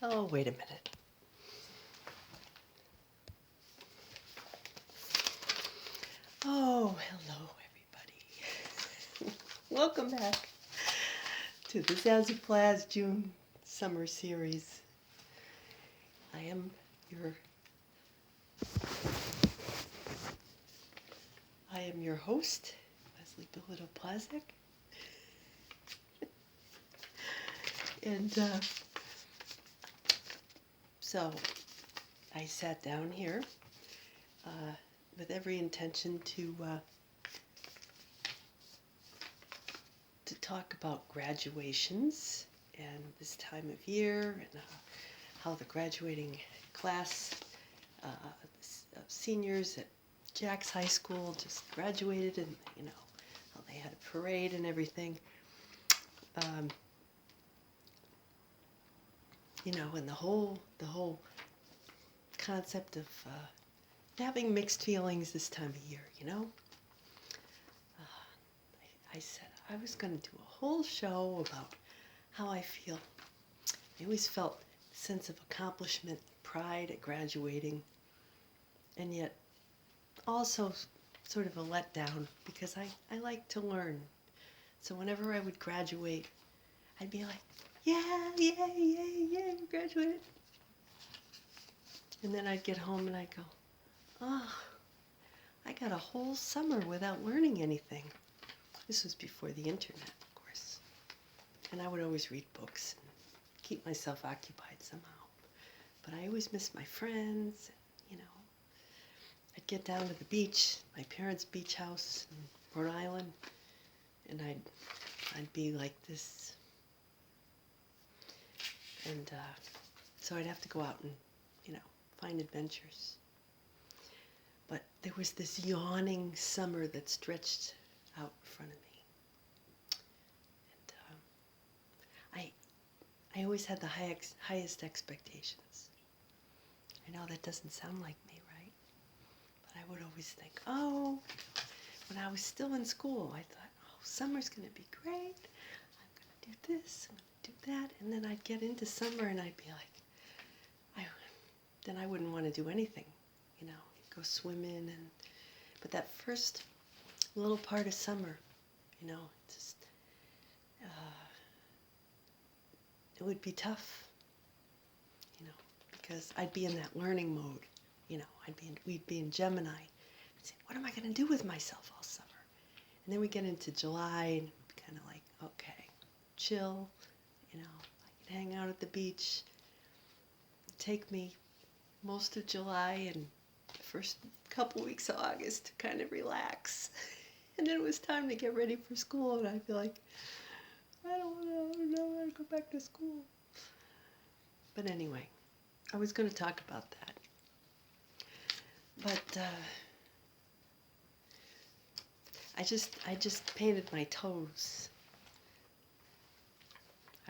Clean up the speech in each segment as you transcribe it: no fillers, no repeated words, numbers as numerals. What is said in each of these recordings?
Oh, wait a minute. Oh, hello, everybody. Welcome back to the Zazoo Plazz June Summer Series. I am your host, Leslie Belitto Plazek. And so I sat down here with every intention to talk about graduations and this time of year and how the graduating class of seniors at Jack's High School just graduated, and how they had a parade and everything. And the whole concept of having mixed feelings this time of year. I said I was going to do a whole show about how I feel. I always felt a sense of accomplishment, pride at graduating, and yet also sort of a letdown because I like to learn. So whenever I would graduate, I'd be like, yeah, yay, yay, yay, we graduated. And then I'd get home and I'd go, oh, I got a whole summer without learning anything. This was before the internet, of course. And I would always read books and keep myself occupied somehow. But I always missed my friends. I'd get down to the beach, my parents' beach house in Rhode Island, and I'd be like this. And so I'd have to go out and, find adventures. But there was this yawning summer that stretched out in front of me. And I always had the highest expectations. I know that doesn't sound like me, right? But I would always think, oh, when I was still in school, I thought, oh, summer's going to be great. I'm going to do this, I'm going to do that. And then I'd get into summer and I'd be like, then I wouldn't want to do anything, go swimming. But that first little part of summer, just, it would be tough, because I'd be in that learning mode, we'd be in Gemini. I'd say, what am I going to do with myself all summer? And then we get into July and kind of like, okay, chill, I could hang out at the beach. Take me most of July and the first couple weeks of August to kind of relax. And then it was time to get ready for school, and I'd be like, I don't know, I'd go back to school. But anyway, I was going to talk about that. But I just painted my toes.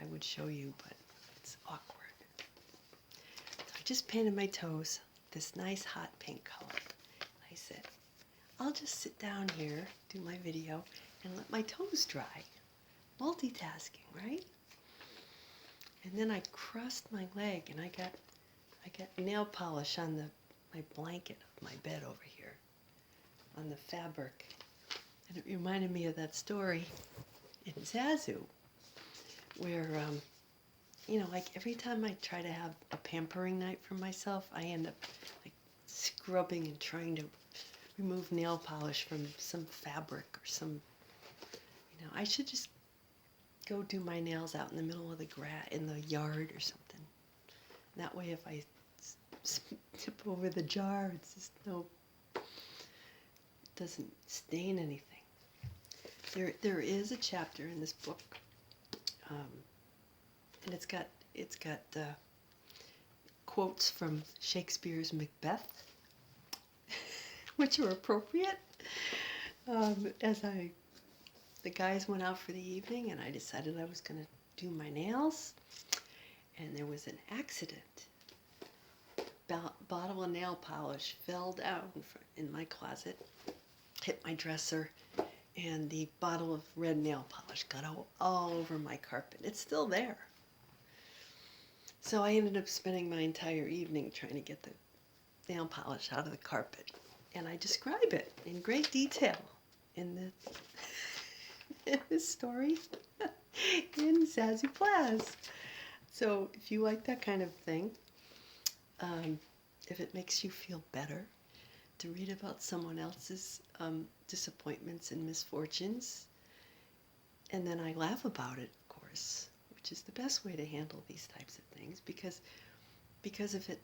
I would show you, but it's awkward. I just painted my toes this nice hot pink color. I said, I'll just sit down here, do my video, and let my toes dry. Multitasking, right? And then I crossed my leg and I got nail polish on my blanket of my bed over here, on the fabric. And it reminded me of that story in Zazoo, where like every time I try to have a pampering night for myself, I end up like scrubbing and trying to remove nail polish from some fabric or some, I should just go do my nails out in the middle of the in the yard or something. That way if I tip over the jar, it's just it doesn't stain anything. There is a chapter in this book, and it's got quotes from Shakespeare's Macbeth, which are appropriate. The guys went out for the evening, and I decided I was going to do my nails, and there was an accident. Bottle of nail polish fell down in my closet, hit my dresser, and the bottle of red nail polish got all over my carpet. It's still there. So I ended up spending my entire evening trying to get the nail polish out of the carpet. And I describe it in great detail in in this story in Zazoo Plazz. So if you like that kind of thing, if it makes you feel better to read about someone else's disappointments and misfortunes, and then I laugh about it, of course, which is the best way to handle these types of things, because if it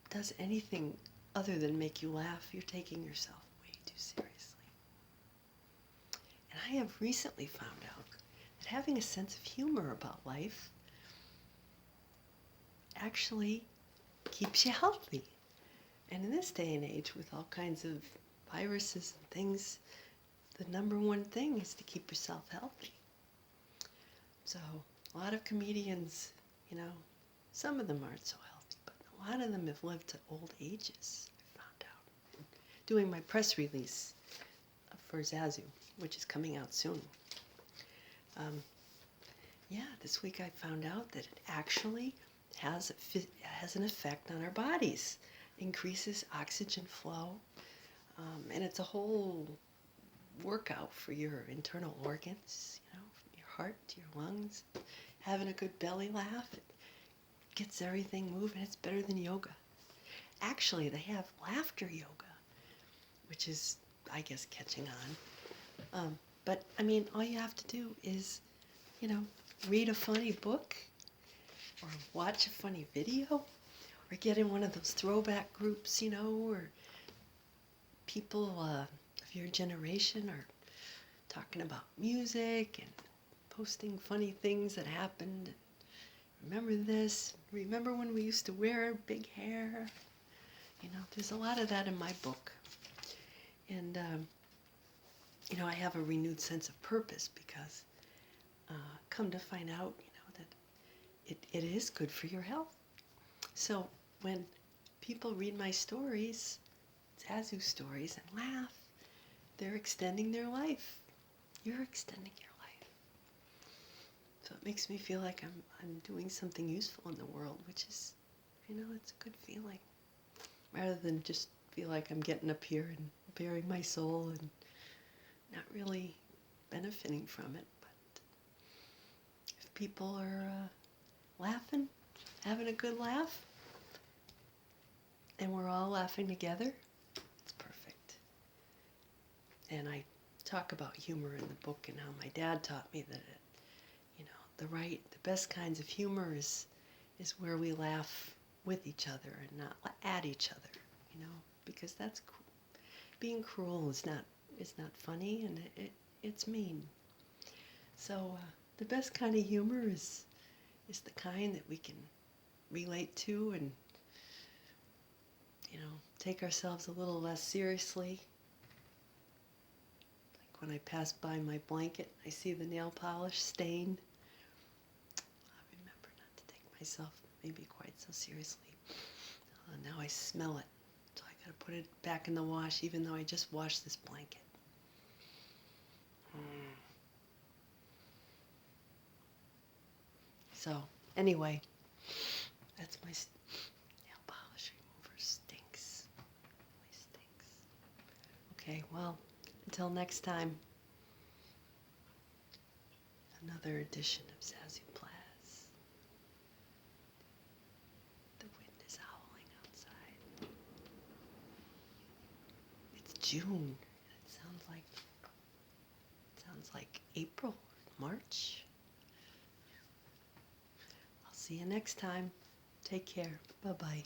does anything other than make you laugh, you're taking yourself way too seriously. And I have recently found out that having a sense of humor about life actually keeps you healthy. And in this day and age, with all kinds of viruses and things, the number one thing is to keep yourself healthy. So a lot of comedians, some of them aren't so healthy, but a lot of them have lived to old ages, I found out. Doing my press release for Zazoo, which is coming out soon. This week I found out that it actually has an effect on our bodies. Increases oxygen flow, and it's a whole workout for your internal organs, from your heart to your lungs. Having a good belly laugh, it gets everything moving. It's better than yoga. Actually, they have laughter yoga, which is, I guess, catching on. But, all you have to do is, read a funny book or watch a funny video or get in one of those throwback groups, or people of your generation are talking about music and posting funny things that happened. Remember this? Remember when we used to wear big hair? There's a lot of that in my book. And, I have a renewed sense of purpose because come to find out, that it is good for your health. So when people read my stories, Zazoo stories, and laugh, they're extending their life. You're extending your life. So it makes me feel like I'm doing something useful in the world, which is, it's a good feeling. Rather than just feel like I'm getting up here and bearing my soul and not really benefiting from it. But if people are laughing, having a good laugh, and we're all laughing together, it's perfect. And I talk about humor in the book and how my dad taught me that the best kinds of humor is where we laugh with each other and not at each other, because that's being cruel is not funny, and it's mean. So the best kind of humor is the kind that we can relate to and take ourselves a little less seriously. Like when I pass by my blanket, I see the nail polish stain. I remember not to take myself maybe quite so seriously. Now I smell it, so I gotta put it back in the wash, even though I just washed this blanket. So anyway, that's my nail polish remover. Stinks. Really stinks. Okay, well, until next time, another edition of Zazoo Plazz. The wind is howling outside. It's June. It sounds like April, March. I'll see you next time. Take care. Bye-bye.